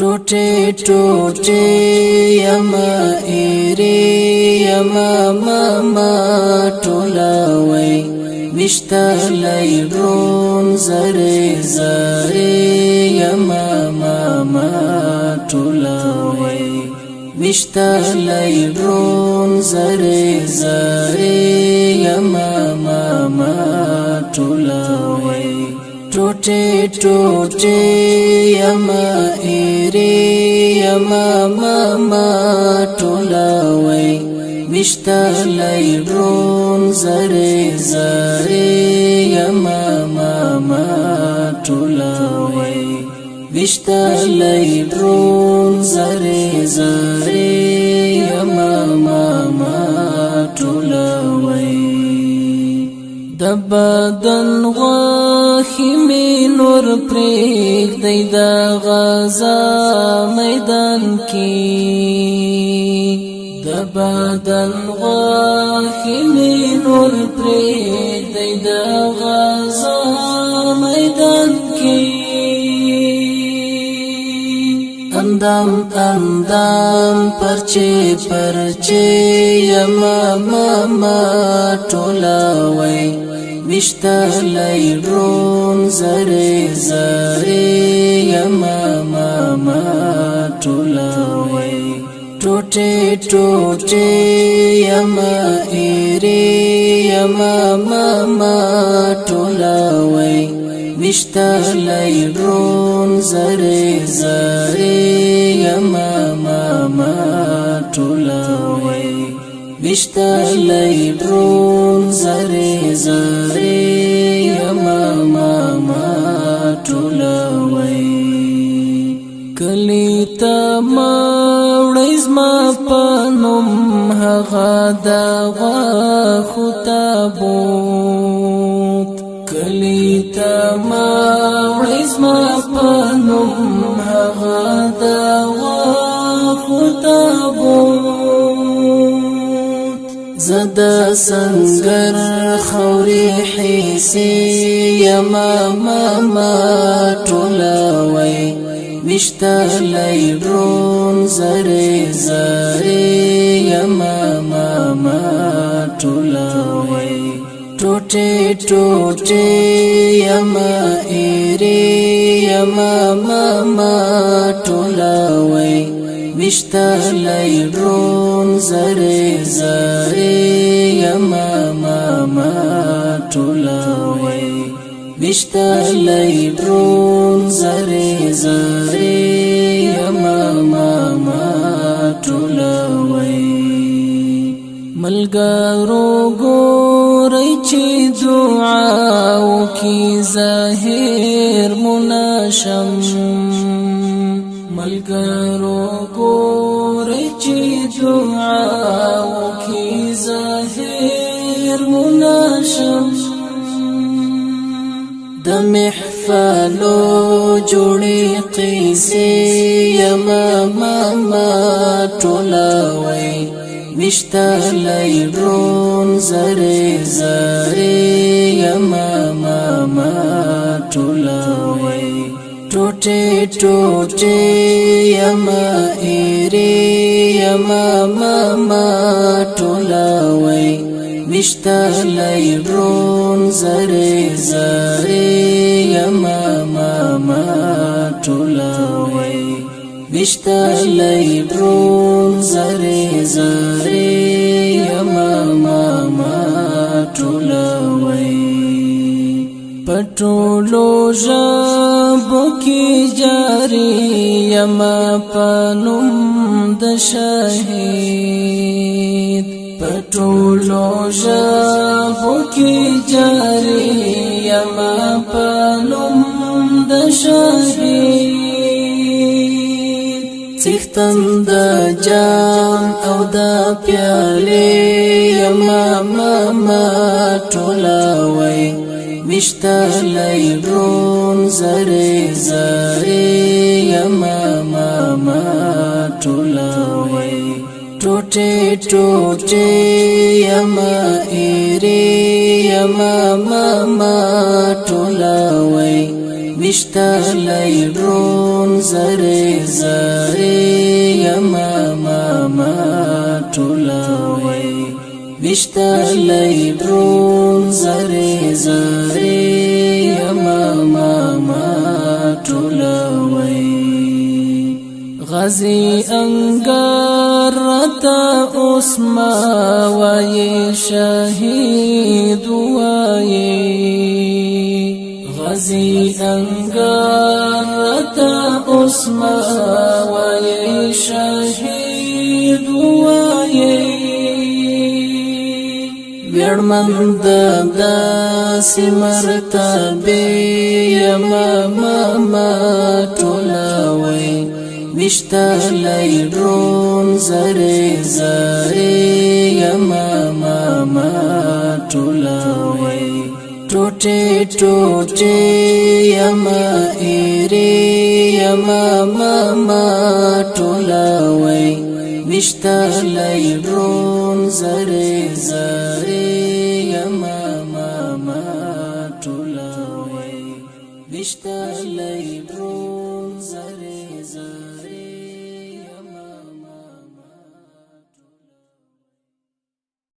ټوټه ټوټه یما ایری یما ماما ټولوي وشتلای ډرون زری زری یما ماما ټولوي وشتلای ډرون زری زری یما ماما ټولوي ټوټه ټوټه یما ایری یما ماما ټولوي وشتلای ډرون زری زری یما ماما ټولوي وشتلای ډرون زری زری یما ماما ټولوي د بدن غوښې مې نور پرېږدی د غزا میدان کې د بدن غوښې مې نور پرېږدی د غزا میدان کې اندام اندام پرچه پرچه یما ماما ټولوي وشتلای ډرون زری زری یما ماما ټولوي ټوټه ټوټه یما ایری یما ماما ټولوي وشتلای ډرون زری زری یما ماما ټولوي وشتلای ډرون زری زری یما ماما ټولوي کلی ته ماوړی زما په نوم هغه د غوښو تابوت کلی ته ماوړی زما په نوم هغه د غوښو تابوت زد سنگر خوري حیثی یما ماما ټولوي وشتلای ډرون زری زری یما ماما ټولوي ټوټه ټوټه یما ایری یما ماما ټولوي وشتلای ډرون زری زری یما ماما ټولوي وشتلای ډرون زری زری یما ماما ټولوي ملګرو ګورئ چې دعا وکي ظاهر مناشم ملګرو ګورئ چې دعا وکي ظاهر مناشم د محفلو جوړې قیسې یما ماما ټولوي وشتلای ډرون زری زری یما ماما ټولوي ټوټه ټوټه یما ایری یما ماما ټولوي وشتلای ډرون زری زری یما ماما ټولوي وشتلای ډرون زری زری یما ماما ټولوي پټولو ژبو کې جاری یما پنوم د شهید پټولو ژبو کې جاری یما پنوم د شهید څښتن د جام او د پیالې یما ماما ټولوي وشتلای ډرون زری زری یما ماما ټولوي ټوټه ټوټه یما ایری یما ماما ټولوي وشتلی درون زری زری ماما ټولوي وشتلی درون زری زری ماما ټولوي غازی انگار رتا اسما وای شهید وای غازی انگار رتا اسما وای شهید وای ویرمند داسی مرتبه ماما ټولوي وشتلی درون زری زری ماما ټولوي ټوټه ټوټه ایری ماما ټولوي وشتلی درون زری زری ماما ټولوي وشتلی